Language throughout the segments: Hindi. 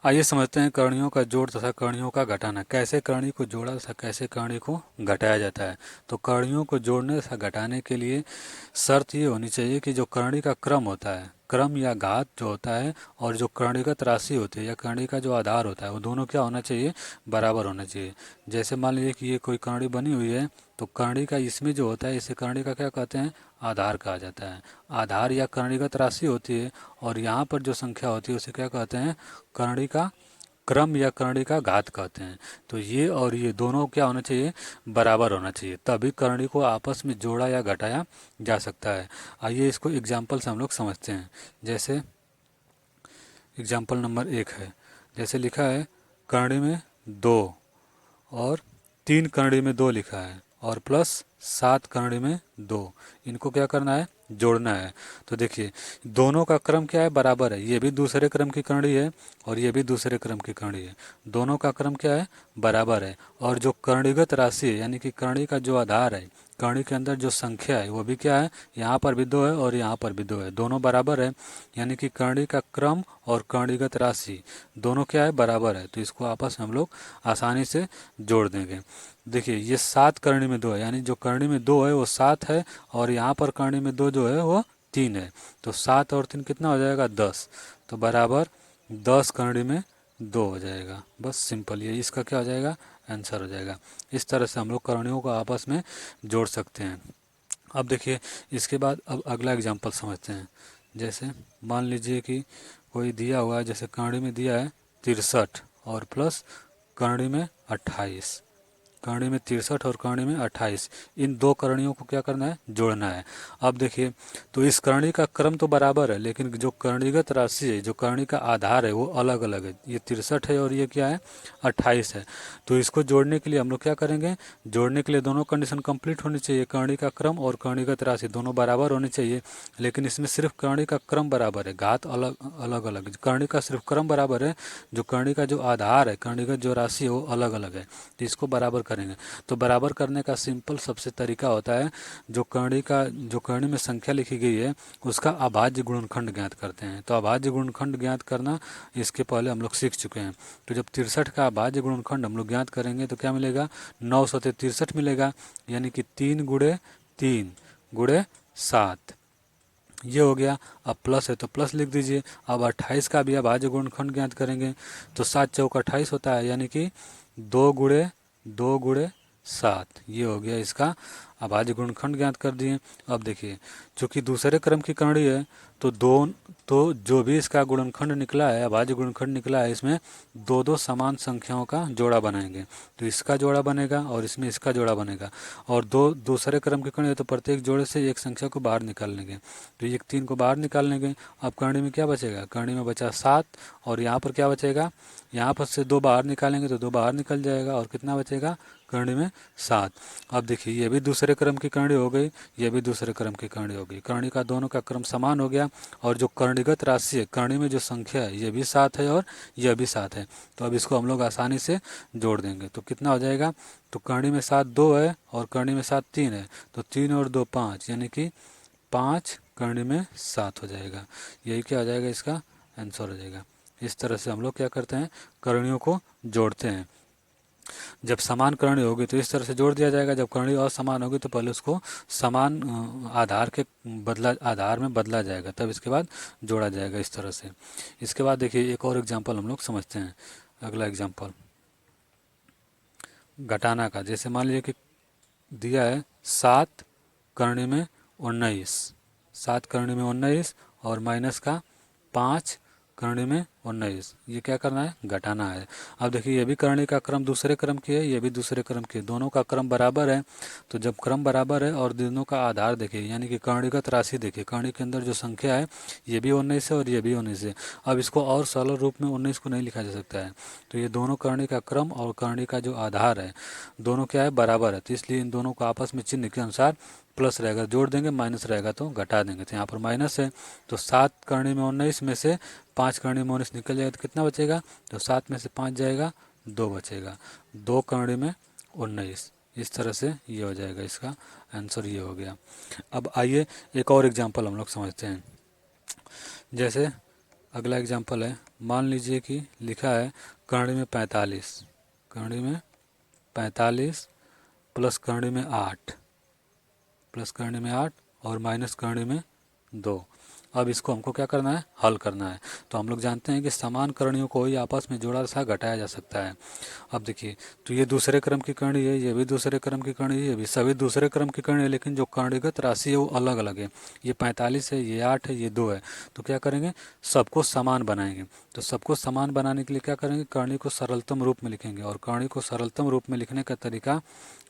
आइए समझते हैं करणियों का जोड़ तथा करणियों का घटाना। कैसे करणी को जोड़ा तथा कैसे करणी को घटाया जाता है। तो करणियों को जोड़ने तथा घटाने के लिए शर्त ये होनी चाहिए कि जो करणी का क्रम होता है, क्रम या घात जो होता है, और जो करणीगत राशि होती है या करणी का जो आधार होता है, वो दोनों क्या होना चाहिए, बराबर होना चाहिए। जैसे मान लीजिए कि ये कोई करणी बनी हुई है, तो करणी का इसमें जो होता है, इसे करणी का क्या कहते हैं, आधार कहा जाता है। आधार या करणीगत राशि होती है, और यहाँ पर जो संख्या होती है उसे क्या कहते हैं, करणी का क्रम या करणी का घात कहते हैं। तो ये और ये दोनों क्या होना चाहिए, बराबर होना चाहिए, तभी करणी को आपस में जोड़ा या घटाया जा सकता है। आइए इसको एग्जाम्पल से हम लोग समझते हैं। जैसे एग्जाम्पल नंबर 1 है, जैसे लिखा है करणी में 2 और 3 करणी में 2 लिखा है, और प्लस 7 करणी में 2। इनको क्या करना है, जोड़ना है। तो देखिए दोनों का क्रम क्या है, बराबर है। ये भी दूसरे क्रम की करणी है और ये भी दूसरे क्रम की करणी है। दोनों का क्रम क्या है, बराबर है। और जो करणीगत राशि है, यानी कि करणी का जो आधार है, करणी के अंदर जो संख्या है, वो भी क्या है, यहाँ पर भी 2 है और यहाँ पर भी 2 है, दोनों बराबर है। यानी कि करणी का क्रम और करणीगत राशि दोनों क्या है, बराबर है। तो इसको आपस में हम लोग आसानी से जोड़ देंगे। देखिए ये 7 करणी में 2 है, यानी जो करणी में 2 है वो 7 है, और यहाँ पर करणी में 2 जो है वो 3 है। तो 7 और 3 कितना हो जाएगा, 10। तो बराबर 10 करणी में 2 हो जाएगा। बस सिंपल, ये इसका क्या हो जाएगा, आंसर हो जाएगा। इस तरह से हम लोग करणियों को आपस में जोड़ सकते हैं। अब देखिए इसके बाद अब अगला एग्जाम्पल समझते हैं। जैसे मान लीजिए कि कोई दिया हुआ है, जैसे करणी में दिया है 63 और प्लस करणी में 28। करणी में 63 और करणी में 28, इन दो करणियों को क्या करना है, जोड़ना है। अब देखिए तो इस करणी का क्रम तो बराबर है, लेकिन जो करणीगत राशि है, जो करणी का आधार है, वो अलग अलग है। ये 63 है और ये क्या है, 28 है। तो इसको जोड़ने के लिए हम लोग क्या करेंगे, जोड़ने के लिए दोनों कंडीशन कंप्लीट होनी चाहिए। करणी का क्रम और करणीगत राशि दोनों बराबर होनी चाहिए, लेकिन इसमें सिर्फ करणी का क्रम बराबर है, घात अलग अलग अलग। करणी का सिर्फ क्रम बराबर है, जो करणी का जो आधार है, करणीगत जो राशि है, वो अलग अलग है। तो इसको बराबर करेंगे। तो बराबर करने का सिंपल सबसे तरीका होता है, जो करणी में संख्या लिखी गई है, उसका अभाज्य गुणनखंड ज्ञात करते हैं। तो अभाज्य गुणनखंड ज्ञात करना इसके पहले हम लोग सीख चुके हैं। तो जब 63 का अभाज्य गुणनखंड हम लोग ज्ञात करेंगे तो क्या मिलेगा, 9 सौ 63 मिलेगा, यानी कि 3 गुणे 3 गुणे 7, ये हो गया। अब प्लस है तो प्लस लिख दीजिए। अब 28 का भी अभाज्य गुणनखंड ज्ञात करेंगे, तो 7 चौक 28 होता है, यानी कि 2 गुणे 7, ये हो गया इसका अभाज्य गुणनखंड ज्ञात कर दिए। अब देखिए चूंकि दूसरे क्रम की करणी है, तो जो भी इसका गुणनखंड निकला है, अभाज्य गुणनखंड निकला है, इसमें दो दो समान संख्याओं का जोड़ा बनाएंगे। तो इसका जोड़ा बनेगा और इसमें इसका जोड़ा बनेगा, और दो दूसरे क्रम की करणी है तो प्रत्येक जोड़े से एक संख्या को बाहर निकाल लेंगे। तो ये 3 को बाहर निकाल लेंगे। अब करणी में क्या बचेगा, करणी में बचा 7, और यहाँ पर क्या बचेगा, यहाँ पर से 2 बाहर निकालेंगे तो 2 बाहर निकल जाएगा, और कितना बचेगा, करणी में 7। अब देखिए ये भी दूसरे क्रम की करणी हो गई, ये भी दूसरे क्रम की करणी हो गई। करणी का दोनों का क्रम समान हो गया, और जो करणीगत राशि है, करणी में जो संख्या है, ये भी 7 है और यह भी 7 है। तो अब इसको हम लोग आसानी से जोड़ देंगे। तो कितना हो जाएगा, तो करणी में 7 2 है और करणी में 7 3 है, तो 3 और 2 5, यानी कि 5 करणी में 7 हो जाएगा। यही क्या हो जाएगा, इसका आंसर हो जाएगा। इस तरह से हम लोग क्या करते हैं, करणियों को जोड़ते हैं। जब समान करणी होगी तो इस तरह से जोड़ दिया जाएगा, जब करणी असमान होगी तो पहले उसको समान आधार में बदला जाएगा, तब इसके बाद जोड़ा जाएगा, इस तरह से। इसके बाद देखिए एक और एग्जाम्पल हम लोग समझते हैं। अगला एग्जाम्पल घटाना का। जैसे मान लीजिए कि दिया है 7 करणी में 19, 7 करणी में 19 और माइनस का 5 करणी में 19, ये क्या करना है, घटाना है। अब देखिए ये भी करणी का क्रम दूसरे क्रम की है, ये भी दूसरे क्रम की है, दोनों का क्रम बराबर है। तो जब क्रम बराबर है और दोनों का आधार देखिए, यानी कि करणीगत राशि देखिए, करणी के अंदर जो संख्या है, ये भी 19 है और ये भी 19 है। अब इसको और सरल रूप में 19 को नहीं लिखा जा सकता है। तो ये दोनों करणी का क्रम और करणी का जो आधार है, दोनों क्या है, बराबर है। तो इसलिए इन दोनों को आपस में चिन्ह के अनुसार प्लस रहेगा, जोड़ देंगे, माइनस रहेगा तो घटा देंगे। तो यहाँ पर माइनस है, तो 7 करणी में 19 में से 5 करणी में 19 निकल जाएगा, तो कितना बचेगा, तो 7 में से 5 जाएगा, 2 बचेगा, 2 करणी में 19। इस तरह से ये हो जाएगा, इसका आंसर ये हो गया। अब आइए एक और एग्जाम्पल हम लोग समझते हैं। जैसे अगला एग्जाम्पल है, मान लीजिए कि लिखा है करणी में 45, करणी में 45 प्लस करणी में 8, प्लस करणी में 8 और माइनस करणी में 2। अब इसको हमको क्या करना है, हल करना है। तो हम लोग जानते हैं कि समान करणियों को ही आपस में जोड़ा सा घटाया जा सकता है। अब देखिए, तो ये दूसरे क्रम की करणी है, ये भी दूसरे क्रम की करणी है, ये भी सभी दूसरे क्रम की करणी है, लेकिन जो करणीगत राशि है वो अलग अलग है। ये 45 है, ये 8 है, ये 2 है। तो क्या करेंगे, सबको समान बनाएंगे। तो सबको समान बनाने के लिए क्या करेंगे, करणी को सरलतम रूप में लिखेंगे। और करणी को सरलतम रूप में लिखने का तरीका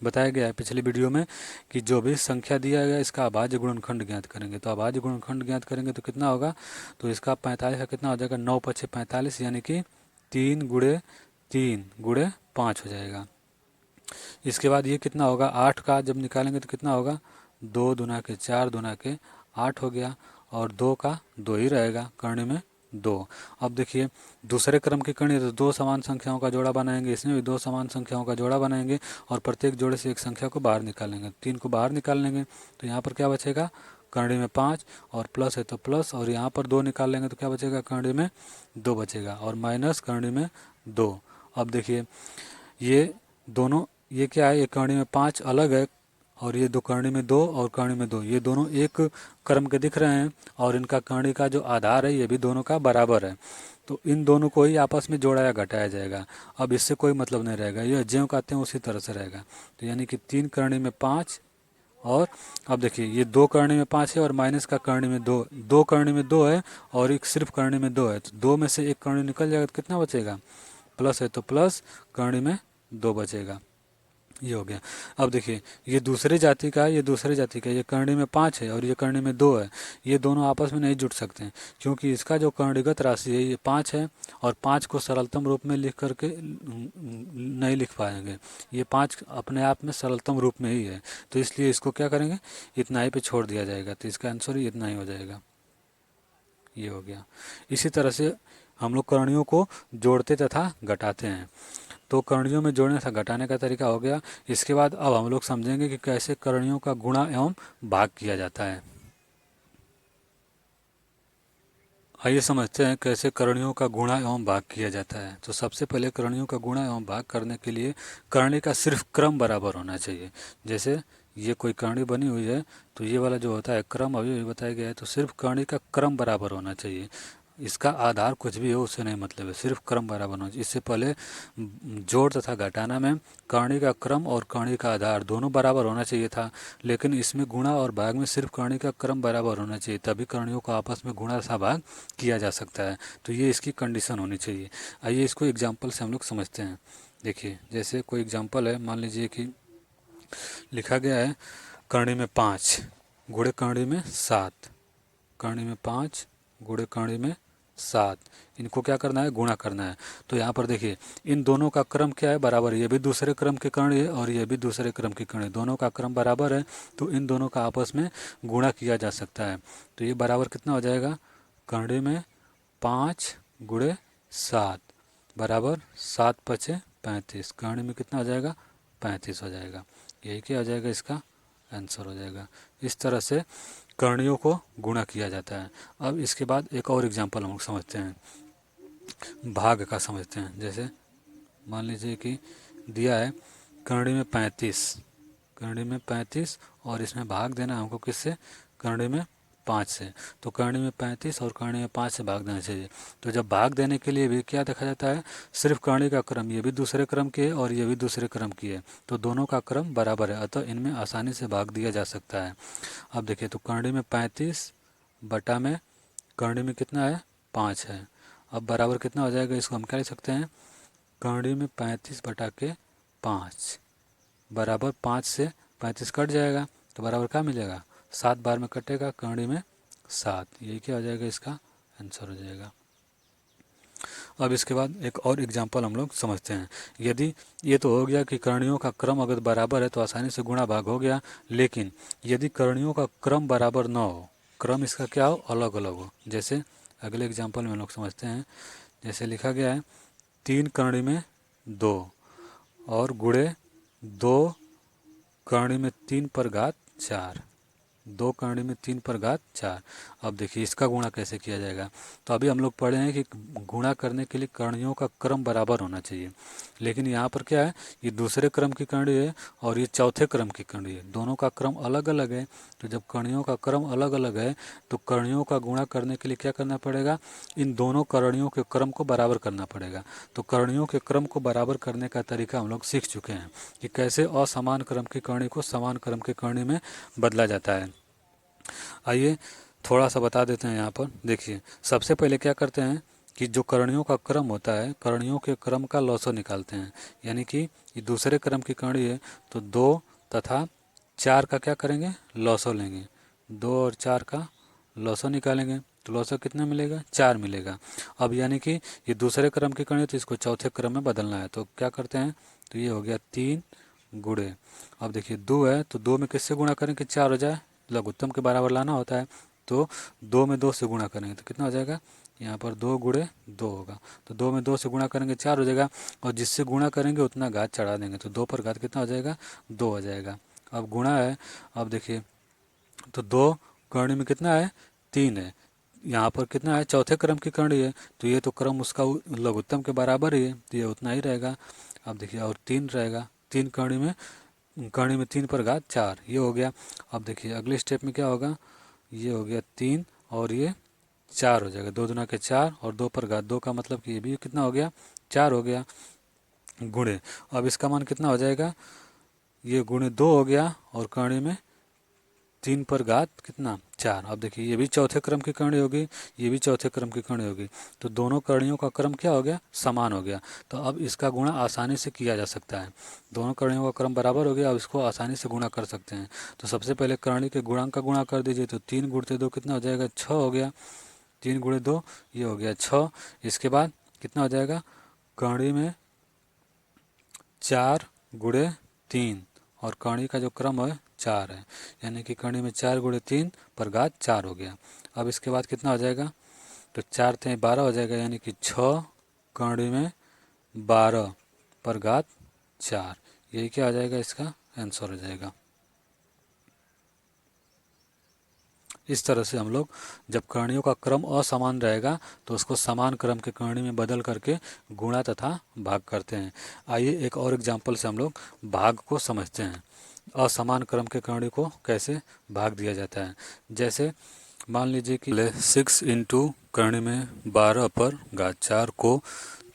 बताया गया है पिछली वीडियो में, कि जो भी संख्या दिया गया इसका अभाज्य गुणनखंड ज्ञात करेंगे। तो अभाज्य गुणनखंड ज्ञात करेंगे तो कितना होगा, तो इसका 45 का कितना हो जाएगा, 9 पछे 45, यानी कि 3 गुणे 3 गुणे 5 हो जाएगा। इसके बाद ये कितना होगा, 8 का जब निकालेंगे तो कितना होगा, 2 दूना के 4 दूना के 8 हो गया, और 2 का 2 ही रहेगा, करणी में 2। अब देखिए, दूसरे क्रम की करणी तो 2 समान संख्याओं का जोड़ा बनाएंगे, इसमें भी 2 समान संख्याओं का जोड़ा बनाएंगे, और प्रत्येक जोड़े से एक संख्या को बाहर निकाल लेंगे। 3 को बाहर निकाल लेंगे तो यहाँ पर क्या बचेगा, करणी में 5, और प्लस है तो प्लस, और यहाँ पर 2 निकाल लेंगे तो क्या बचेगा, करणी में 2 बचेगा, और माइनस करणी में 2। अब देखिए, ये दोनों, ये क्या है, ये करणी में 5 अलग है, और ये दो करणी में 2 और करणी में 2, ये दोनों एक क्रम के दिख रहे हैं, और इनका करणी का जो आधार है ये भी दोनों का बराबर है। तो इन दोनों को ही आपस में जोड़ा या घटाया जाएगा। अब इससे कोई मतलब नहीं रहेगा, ये ज्यों कहते हैं उसी तरह से रहेगा। तो यानी कि 3 करणी में 5, और अब देखिए ये 2 करणी में 5 है, और माइनस का करणी में 2, 2 करणी में 2 है, और एक सिर्फ करणी में 2 है। तो 2 में से एक करणी निकल जाएगा तो कितना बचेगा, प्लस है तो प्लस, करणी में 2 बचेगा। ये हो गया। अब देखिए, ये दूसरे जाति का है, ये दूसरे जाति का है, ये करणी में 5 है और ये करणी में 2 है। ये दोनों आपस में नहीं जुड़ सकते हैं, क्योंकि इसका जो करणीगत राशि है ये 5 है, और 5 को सरलतम रूप में लिख करके नहीं लिख पाएंगे। ये 5 अपने आप में सरलतम रूप में ही है, तो इसलिए इसको क्या करेंगे, इतना ही पे छोड़ दिया जाएगा। तो इसका आंसर ही इतना ही हो जाएगा। ये हो गया। इसी तरह से हम लोग करणियों को जोड़ते तथा घटाते हैं। तो करणियों में जोड़ने तथा घटाने का तरीका हो गया। इसके बाद अब हम लोग समझेंगे कि कैसे करणियों का गुणा एवं भाग किया जाता है। आइए समझते हैं कैसे करणियों का गुणा एवं भाग किया जाता है। तो सबसे पहले करणियों का गुणा एवं भाग करने के लिए करणी का सिर्फ क्रम बराबर होना चाहिए। जैसे ये कोई करणी बनी हुई है, तो ये वाला जो होता है क्रम अभी बताया गया है, तो सिर्फ करणी का क्रम बराबर होना चाहिए। इसका आधार कुछ भी हो उससे नहीं मतलब है, सिर्फ क्रम बराबर होना चाहिए। इससे पहले जोड़ तथा घटाना में करणी का क्रम और करणी का आधार दोनों बराबर होना चाहिए था, लेकिन इसमें गुणा और भाग में सिर्फ करणी का क्रम बराबर होना चाहिए, तभी करणियों को आपस में गुणा तथा भाग किया जा सकता है। तो ये इसकी कंडीशन होनी चाहिए। आइए इसको एग्जाम्पल से हम लोग समझते हैं। देखिए, जैसे कोई एग्जाम्पल है, मान लीजिए कि लिखा गया है करणी में 5 गुणे करणी में 7, करणी में 5 गुणे करणी में 7, इनको क्या करना है, गुणा करना है। तो यहाँ पर देखिए, इन दोनों का क्रम क्या है, बराबर है। ये भी दूसरे क्रम की करणी है और ये भी दूसरे क्रम की करणी, दोनों का क्रम बराबर है, तो इन दोनों का आपस में गुणा किया जा सकता है। तो ये बराबर कितना हो जाएगा, करणी में 5 गुणे 7 बराबर 7 पचे 35, करणी में कितना हो जाएगा, 35 हो जाएगा। यही क्या हो जाएगा, इसका आंसर हो जाएगा। इस तरह से करणियों को गुणा किया जाता है। अब इसके बाद एक और एग्जाम्पल हम लोग समझते हैं, भाग का समझते हैं। जैसे मान लीजिए कि दिया है करणी में 35, करणी में 35, और इसमें भाग देना है हमको किससे, करणी में 5 से। तो करणी में 35 और करणी में 5 से भाग देना चाहिए। तो जब भाग देने के लिए भी क्या देखा जाता है, सिर्फ करणी का क्रम, ये भी दूसरे क्रम की है और ये भी दूसरे क्रम की है, तो दोनों का क्रम बराबर है, अतः इनमें आसानी से भाग दिया जा सकता है। अब देखिए, तो करणी में 35 बटा में करणी में कितना है, 5 है। अब बराबर कितना हो जाएगा, इसको हम क्या लिख सकते हैं, करणी में 35 बटा के 5 बराबर 5 से 35 कट जाएगा, तो बराबर क्या मिलेगा, 7 बार में कटेगा, करणी में 7। यही क्या हो जाएगा, इसका आंसर हो जाएगा। अब इसके बाद एक और एग्जाम्पल हम लोग समझते हैं। यदि ये तो हो गया कि करणियों का क्रम अगर बराबर है तो आसानी से गुणा भाग हो गया, लेकिन यदि करणियों का क्रम बराबर न हो, क्रम इसका क्या हो, अलग अलग हो। जैसे अगले एग्जाम्पल में हम लोग समझते हैं। जैसे लिखा गया है 3 करणी में 2 और गुणे 2 करणी में 3 पर घात 4 2 करणी में 3 पर घात 4। अब देखिए इसका गुणा कैसे किया जाएगा। तो अभी हम लोग पढ़े हैं कि गुणा करने के लिए करणियों का क्रम बराबर होना चाहिए, लेकिन यहाँ पर क्या है, ये दूसरे क्रम की करणी है और ये चौथे क्रम की करणी है, दोनों का क्रम अलग अलग है। तो जब करणियों का क्रम अलग अलग है तो करणियों का गुणा करने के लिए क्या करना पड़ेगा, इन दोनों करणियों के क्रम को बराबर करना पड़ेगा। तो करणियों के क्रम को बराबर करने का तरीका हम लोग सीख चुके हैं कि कैसे असमान क्रम की करणी को समान क्रम की करणी में बदला जाता है। आइए थोड़ा सा बता देते हैं। यहाँ पर देखिए, सबसे पहले क्या करते हैं कि जो करणियों का क्रम होता है, करणियों के क्रम का लौसो निकालते हैं। यानी कि ये दूसरे क्रम की करणी है तो 2 तथा 4 का क्या करेंगे, लौसो लेंगे। 2 और 4 का लौसो निकालेंगे तो लौसो कितना मिलेगा, 4 मिलेगा। अब यानी कि ये दूसरे क्रम की करणी है तो इसको चौथे क्रम में बदलना है। तो क्या करते हैं, तो ये हो गया 3 गुणे। अब देखिए 2 है तो 2 में किससे गुणा करें कि 4 हो जाए, लघुत्तम के बराबर लाना होता है। तो 2 में 2 से गुणा करेंगे तो कितना हो जाएगा, यहाँ पर 2 गुणे 2 होगा। तो 2 में 2 से गुणा करेंगे 4 हो जाएगा, और जिससे गुणा करेंगे उतना घात चढ़ा देंगे तो 2 पर घात कितना हो जाएगा, 2 हो जाएगा। अब गुणा है, अब देखिए तो 2 करणी में कितना है, 3 है। यहाँ पर कितना है, चौथे क्रम की करणी है तो ये तो क्रम उसका लघुत्तम के बराबर ही है तो ये उतना ही रहेगा। अब देखिए और 3 रहेगा, 3 करणी में 3 पर घात 4, ये हो गया। अब देखिए अगले स्टेप में क्या होगा, ये हो गया 3 और ये 4 हो जाएगा, 2 दूना के 4 और 2 पर घात 2 का मतलब कि ये भी कितना हो गया, 4 हो गया गुणे। अब इसका मान कितना हो जाएगा, ये गुणे 2 हो गया और करणी में 3 पर घात कितना, 4। अब देखिए ये भी चौथे क्रम की करणी होगी, ये भी चौथे क्रम की करणी होगी, तो दोनों करणियों का क्रम क्या हो गया, समान हो गया। तो अब इसका गुणा आसानी से किया जा सकता है, दोनों करणियों का क्रम बराबर हो गया, अब इसको आसानी से गुणा कर सकते हैं। तो सबसे पहले करणी के गुणांक का गुणा कर दीजिए, तो 3 गुणते 2 कितना हो जाएगा, 6 हो गया। 3 गुणे 2 ये हो गया 6। इसके बाद कितना हो जाएगा, करणी में 4 गुणे 3 और करणी का जो क्रम है 4 है, यानी कि करणी में 4 गुणे 3 पर घात 4 हो गया। अब इसके बाद कितना हो जाएगा, तो 4 × 12 हो जाएगा, यानी कि 6 करणी में 12 पर घात 4। यही क्या आ जाएगा, इसका आंसर हो जाएगा। इस तरह से हम लोग जब करणियों का क्रम असमान रहेगा तो उसको समान क्रम के करणी में बदल करके गुणा तथा भाग करते हैं। आइए एक और एग्जाम्पल से हम लोग भाग को समझते हैं, असमान क्रम के करणी को कैसे भाग दिया जाता है। जैसे मान लीजिए कि 6 इंटू करणी में 12 पर घात 4 को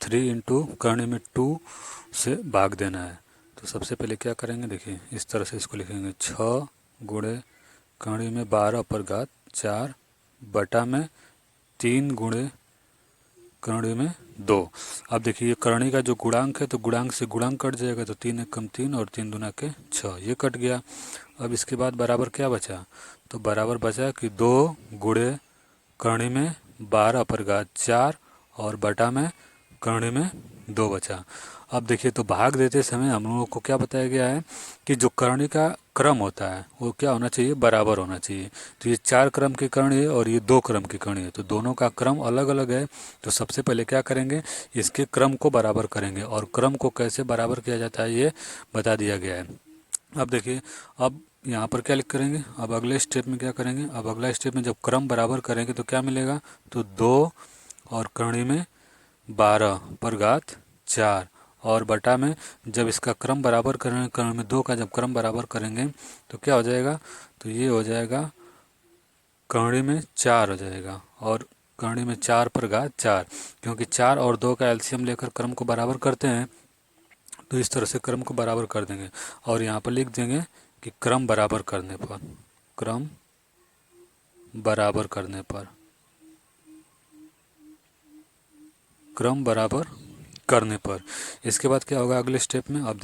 3 इंटू करणी में 2 से भाग देना है। तो सबसे पहले क्या करेंगे, देखिए इस तरह से इसको लिखेंगे, 6 गुणे करणी में 12 पर घात 4 बटा में 3 गुणे करणी में 2। अब देखिए ये करणी का जो गुणांक है तो गुणांक से गुणांक कट जाएगा, तो 3 × 3 और 3 दूना के 6, ये कट गया। अब इसके बाद बराबर क्या बचा, तो बराबर बचा कि 2 गुणे करणी में 12 पर घात 4 और बटा में करणी में 2 बचा। अब देखिए तो भाग देते समय हम लोगों को क्या बताया गया है कि जो करणी का क्रम होता है वो क्या होना चाहिए, बराबर होना चाहिए। तो ये 4 क्रम की करणी है और ये 2 क्रम की करणी है, तो दोनों का क्रम अलग अलग है। तो सबसे पहले क्या करेंगे, इसके क्रम को बराबर करेंगे, और क्रम को कैसे बराबर किया जाता है ये बता दिया गया है। अब देखिए, अब यहाँ पर क्या लिख करेंगे, अब अगले स्टेप में क्या करेंगे, अब अगला स्टेप में जब क्रम बराबर करेंगे तो क्या मिलेगा, तो 2 और करणी में 12 पर घात 4 और बटा में जब इसका क्रम बराबर करेंगे, करणी में 2 का जब क्रम बराबर करेंगे तो क्या हो जाएगा, तो ये हो जाएगा करणी में 4 हो जाएगा, और करणी में 4 पर घात 4, क्योंकि 4 और 2 का एलसीएम लेकर क्रम को बराबर करते हैं तो इस तरह से क्रम को बराबर कर देंगे। और यहाँ पर लिख देंगे कि क्रम बराबर करने पर, क्रम बराबर करने पर, क्रम बराबर करने पर। इसके बाद क्या होगा अगले स्टेप में, अब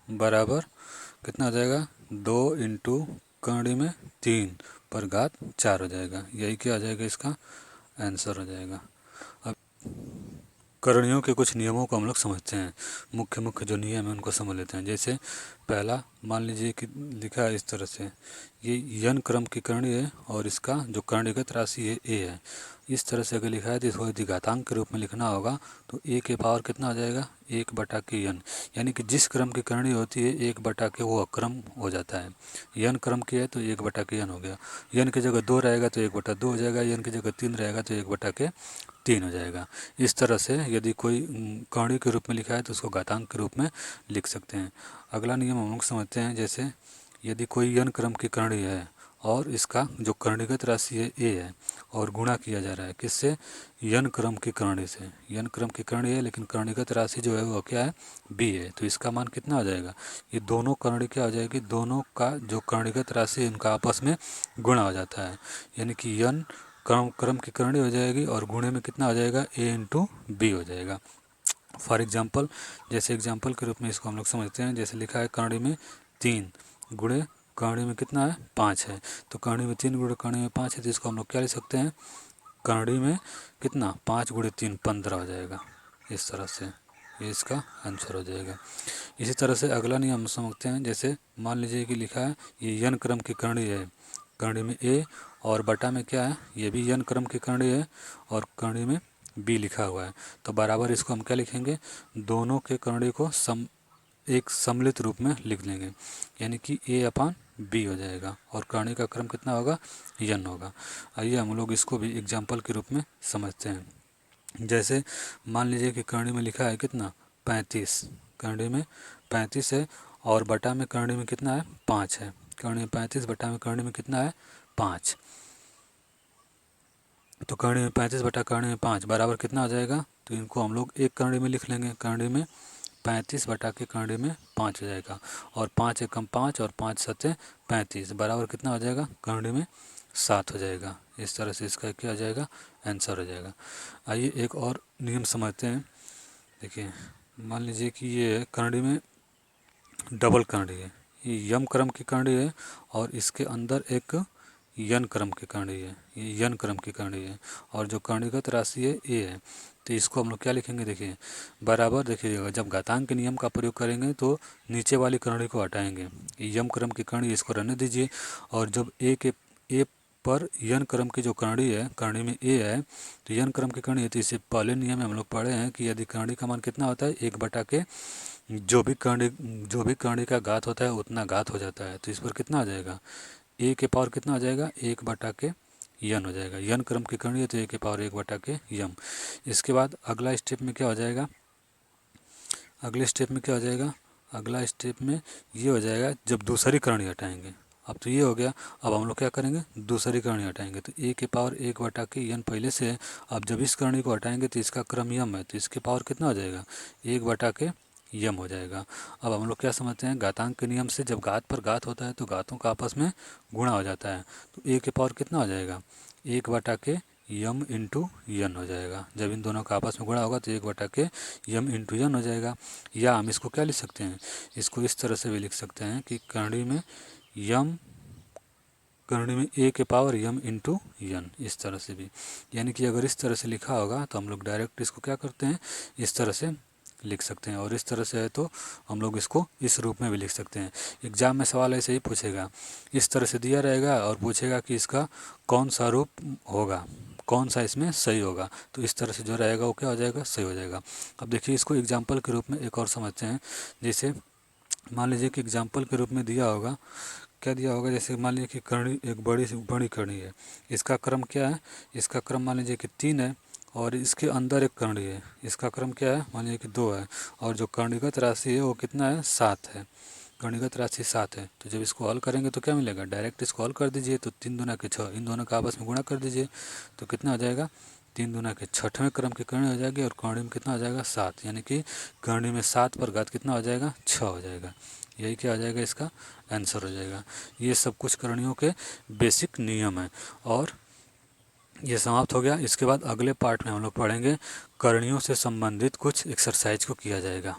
बराबर कितना हो जाएगा, 2 इंटू करणी में 3 पर घात 4 हो जाएगा। यही क्या आ जाएगा, इसका आंसर हो जाएगा। अब करणियों के कुछ नियमों को हम लोग समझते हैं, मुख्य मुख्य जो नियम है उनको समझ लेते हैं। जैसे पहला मान लीजिए कि लिखा है इस तरह से, ये यन क्रम की करणी है और इसका जो करणीगत राशि है ए है। इस तरह से अगर लिखा है तो इसको यदि घातांक के रूप में लिखना होगा तो ए के पावर कितना हो जाएगा, 1/n, यानी कि जिस क्रम की करणी होती है 1/, वो अक्रम हो जाता है। यन क्रम की है तो 1/n हो गया, यन की जगह 2 रहेगा तो 1/2 हो जाएगा, यन की जगह 3 रहेगा तो 1/3 हो जाएगा। इस तरह से यदि कोई करणी के रूप में लिखा है तो उसको घातांक के रूप में लिख सकते हैं। अगला नियम हम लोग समझते हैं। जैसे यदि कोई यन क्रम की करणी है और इसका जो करणीगत राशि है ए है और गुणा किया जा रहा है किससे, यन क्रम की करणी से। यन क्रम की करणी है लेकिन करणीगत राशि जो है वो क्या है, बी है, तो इसका मान कितना हो जाएगा, ये दोनों करणी क्या हो जाएगी, दोनों का जो करणीगत राशि है इनका आपस में गुणा हो जाता है, यानी कि यन क्रम की करणी हो जाएगी और गुणे में कितना हो जाएगा, ए इंटू बी हो जाएगा। फॉर एग्जाम्पल, जैसे एग्जाम्पल के रूप में इसको हम लोग समझते हैं। जैसे लिखा है करणी में 3 गुणे करणी में कितना है, 5 है, तो करणी में 3 गुणे करणी में 5 है, तो इसको हम लोग क्या लिख सकते हैं, करणी में कितना, 5 गुणे 3 15 हो जाएगा। इस तरह से ये इसका आंसर हो जाएगा। इसी तरह से अगला नियम समझते हैं। जैसे मान लीजिए कि लिखा है ये यन क्रम की करणी है, करणी में ए और बटा में क्या है, ये भी यन क्रम की करणी है और करणी में बी लिखा हुआ है, तो बराबर इसको हम क्या लिखेंगे, दोनों के करणी को एक सम्मिलित रूप में लिख लेंगे, यानी कि ए अपान बी हो जाएगा और करणी का क्रम कितना होगा, यन होगा। आइए हम लोग इसको भी एग्जाम्पल के रूप में समझते हैं। जैसे मान लीजिए कि करणी में लिखा है कितना, 35, करणी में 35 है और बटा में करणी में कितना है, 5 है, करणी में 35 बटा में करणी में कितना है, 5, तो करणी में 35 बटा करणी में 5 बराबर कितना हो जाएगा, तो इनको हम लोग एक करणी में लिख लेंगे, करणी में 35 बटा के करणी में 5 हो जाएगा और 5 एकम 5 और 5 सत्ते 35 बराबर कितना हो जाएगा, करणी में 7 हो जाएगा। इस तरह से इसका क्या हो जाएगा, आंसर हो जाएगा। आइए एक और नियम समझते हैं। देखिए मान लीजिए कि ये करणी में डबल करणी है, ये यम क्रम की करणी है और इसके अंदर एक यन क्रम की करणी है, ये यन क्रम की करणी है और जो करणीगत राशि है ए है, तो इसको हम लोग क्या लिखेंगे, देखिए बराबर, देखिएगा जब घातांक के नियम का प्रयोग करेंगे तो नीचे वाली करणी को हटाएंगे, यम क्रम की करणी इसको रहने दीजिए और जब ए पर यन क्रम की जो करणी है, करणी में ए है तो यन क्रम की करणी है, तो इससे पहले नियम में हम लोग पढ़े हैं कि यदि करणी का मान कितना होता है, 1/, जो भी करणी का घात होता है उतना घात हो जाता है, तो इस पर कितना आ जाएगा, ए के पावर कितना आ जाएगा, 1/, यन हो जाएगा। यन क्रम की करणी है तो ए के पावर 1/, यम। इसके बाद अगला स्टेप में क्या हो जाएगा, अगले स्टेप में क्या हो जाएगा, अगला स्टेप में ये हो जाएगा जब दूसरी करणी हटाएंगे। अब तो ये हो गया, अब हम लोग क्या करेंगे, दूसरी करणी हटाएंगे, तो ए के पावर 1/, यन पहले से है। अब जब इस करणी को हटाएंगे तो इसका क्रम यम है, तो इसके पावर कितना हो जाएगा, 1/, यम हो जाएगा। अब हम लोग क्या समझते हैं, घातांक के नियम से जब घात पर घात होता है तो घातों का आपस में गुणा हो जाता है, तो ए के पावर कितना हो जाएगा, 1/, यम इंटू यन हो जाएगा। जब इन दोनों का आपस में गुणा होगा तो 1/, यम इंटू यन हो जाएगा। या हम इसको क्या लिख सकते हैं, इसको इस तरह से भी लिख सकते हैं कि करणी में ए के पावर यम इंटू यन, इस तरह से भी, यानी कि अगर इस तरह से लिखा होगा तो हम लोग डायरेक्ट इसको क्या करते हैं, इस तरह से लिख सकते हैं, और इस तरह से है तो हम लोग इसको इस रूप में भी लिख सकते हैं। एग्जाम में सवाल ऐसे ही पूछेगा, इस तरह से दिया रहेगा और पूछेगा कि इसका कौन सा रूप होगा, कौन सा इसमें सही होगा, तो इस तरह से जो रहेगा वो क्या हो जाएगा, सही हो जाएगा। अब देखिए इसको एग्जाम्पल के रूप में एक और समझते हैं। जैसे मान लीजिए कि एग्जाम्पल के रूप में दिया होगा, क्या दिया होगा, जैसे मान लीजिए कि करणी एक बड़ी से बड़ी करणी है, इसका क्रम क्या है, इसका क्रम मान लीजिए कि 3 है और इसके अंदर एक करणी है, इसका क्रम क्या है, मान लीजिए कि 2 है और जो करणीगत राशि है वो कितना है, 7 है, करणीगत राशि 7 है। तो जब इसको हल करेंगे तो क्या मिलेगा, डायरेक्ट इसको हल कर दीजिए, तो 3 दूना के 6, इन दोनों का आपस में गुणा कर दीजिए तो कितना हो जाएगा, 3 दूना के 6वें क्रम की करणी हो जाएगी और करणी में कितना हो जाएगा, 7, यानी कि करणी में 7 पर घात कितना हो जाएगा, 6 हो जाएगा। यही क्या हो जाएगा, इसका आंसर हो जाएगा। ये सब कुछ करणियों के बेसिक नियम हैं और ये समाप्त हो गया। इसके बाद अगले पार्ट में हम लोग पढ़ेंगे करणियों से संबंधित कुछ एक्सरसाइज को किया जाएगा।